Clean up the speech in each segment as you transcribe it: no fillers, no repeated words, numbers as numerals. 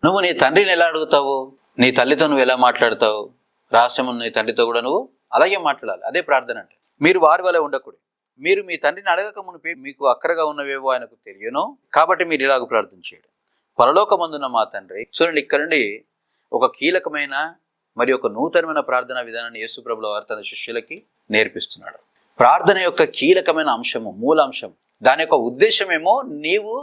నువ్వు నీ తండ్రిని ఎలా అడుగుతావు? నీ తల్లితో నువ్వు ఎలా మాట్లాడతావు? రహస్యము నీ తండ్రితో కూడా నువ్వు అలాగే మాట్లాడాలి. అదే ప్రార్థన అంటే. మీరు వారి వలె ఉండకూడదు. మీరు మీ తండ్రిని అడగక మునిపే మీకు అక్కరగా ఉన్నవేవో ఆయనకు తెలియను, కాబట్టి మీరు ఇలాగ ప్రార్థన చేయడం. పరలోకమందున్న మా తండ్రి. చూడండి, ఇక్కడ నుండి ఒక కీలకమైన మరి ఒక నూతనమైన ప్రార్థనా విధానాన్ని యేసు ప్రభుల వారు తన శిష్యులకి నేర్పిస్తున్నాడు. ప్రార్థన యొక్క కీలకమైన అంశము, మూల అంశం, దాని యొక్క ఉద్దేశమేమో నీవు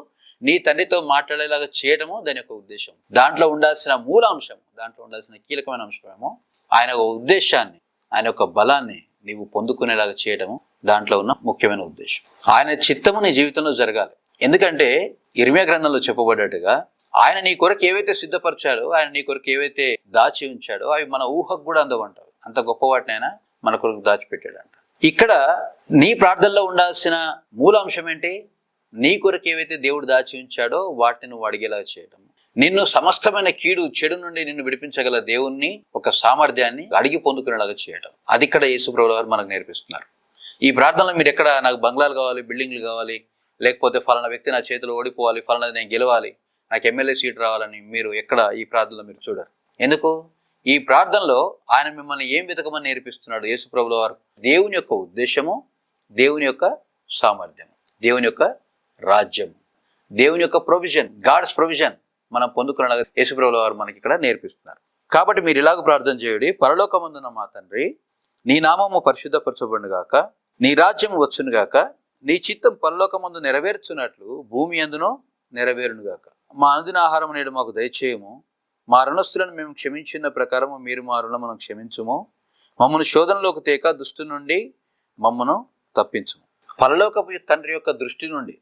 నీ తండ్రితో మాట్లాడేలాగా చేయడము దాని యొక్క ఉద్దేశం. దాంట్లో ఉండాల్సిన మూల అంశం, దాంట్లో ఉండాల్సిన కీలకమైన అంశమేమో ఆయన ఒక ఉద్దేశాన్ని, ఆయన యొక్క బలాన్ని నీవు పొందుకునేలాగా చేయడము దాంట్లో ఉన్న ముఖ్యమైన ఉద్దేశం. ఆయన చిత్తము నీ జీవితంలో జరగాలి. ఎందుకంటే ఇర్మియా గ్రంథంలో చెప్పబడ్డట్టుగా ఆయన నీ కొరకు ఏవైతే సిద్ధపరిచాడో, ఆయన నీ కొరకు ఏవైతే దాచి ఉంచాడో అవి మన ఊహకు కూడా అందవంటారు. అంత గొప్ప వాటిని ఆయన మన కొరకు దాచిపెట్టాడంట. ఇక్కడ నీ ప్రార్థనలో ఉండాల్సిన మూల అంశం ఏంటి? నీ కొరకు ఏవైతే దేవుడు దాచి ఉంచాడో వాటిని నువ్వు అడిగేలా చేయడం. నిన్ను సమస్తమైన కీడు, చెడు నుండి నిన్ను విడిపించగల దేవుణ్ణి, ఒక సామర్థ్యాన్ని అడిగి పొందుకునేలాగా చేయడం. అది ఇక్కడ యేసు ప్రభువు వారు మనకు నేర్పిస్తున్నారు. ఈ ప్రార్థనలో మీరు ఎక్కడ నాకు బంగ్లాలు కావాలి, బిల్డింగ్లు కావాలి, లేకపోతే ఫలానా వ్యక్తి నా చేతిలో ఓడిపోవాలి, ఫలానా నేను గెలవాలి, నాకు ఎమ్మెల్యే సీట్ రావాలని మీరు ఎక్కడ ఈ ప్రార్థనలో మీరు చూడరు. ఎందుకు? ఈ ప్రార్థనలో ఆయన మిమ్మల్ని ఏం వెతకమని నేర్పిస్తున్నాడు యేసు ప్రభువు వారు? దేవుని యొక్క ఉద్దేశము, దేవుని యొక్క సామర్థ్యం, దేవుని యొక్క రాజ్యం, దేవుని యొక్క ప్రొవిజన్, గాడ్స్ ప్రొవిజన్ మనం పొందుకునేలాగా యేసు ప్రభువు వారు మనకి ఇక్కడ నేర్పిస్తున్నారు. కాబట్టి మీరు ఇలాగ ప్రార్థన చేయుడి. పరలోకమందున్న మా తండ్రి, నీ నామము పరిశుద్ధపరచబడును గాక, నీ రాజ్యం వచ్చును గాక, నీ చిత్తం పరలోకమందు నెరవేర్చున్నట్లు భూమి అందునో నెరవేరును గాక. మా అనుదిన ఆహారం నేడు మాకు దయచేయము. మా రుణస్తులను మేము క్షమించిన ప్రకారము మీరు మా రుణమును క్షమించుము. మమ్మను శోధనలోకి తేక దుష్టు నుండి మమ్మను తప్పించుము. పరలోకపు తండ్రి యొక్క దృష్టి నుండి,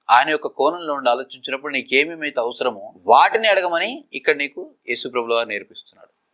ఆయన యొక్క కోణంలో ఉండి ఆలోచించినప్పుడు నీకేమేమైతే అవసరమో వాటిని అడగమని ఇక్కడ నీకు యేసు ప్రభువు వారు నేర్పిస్తున్నాడు.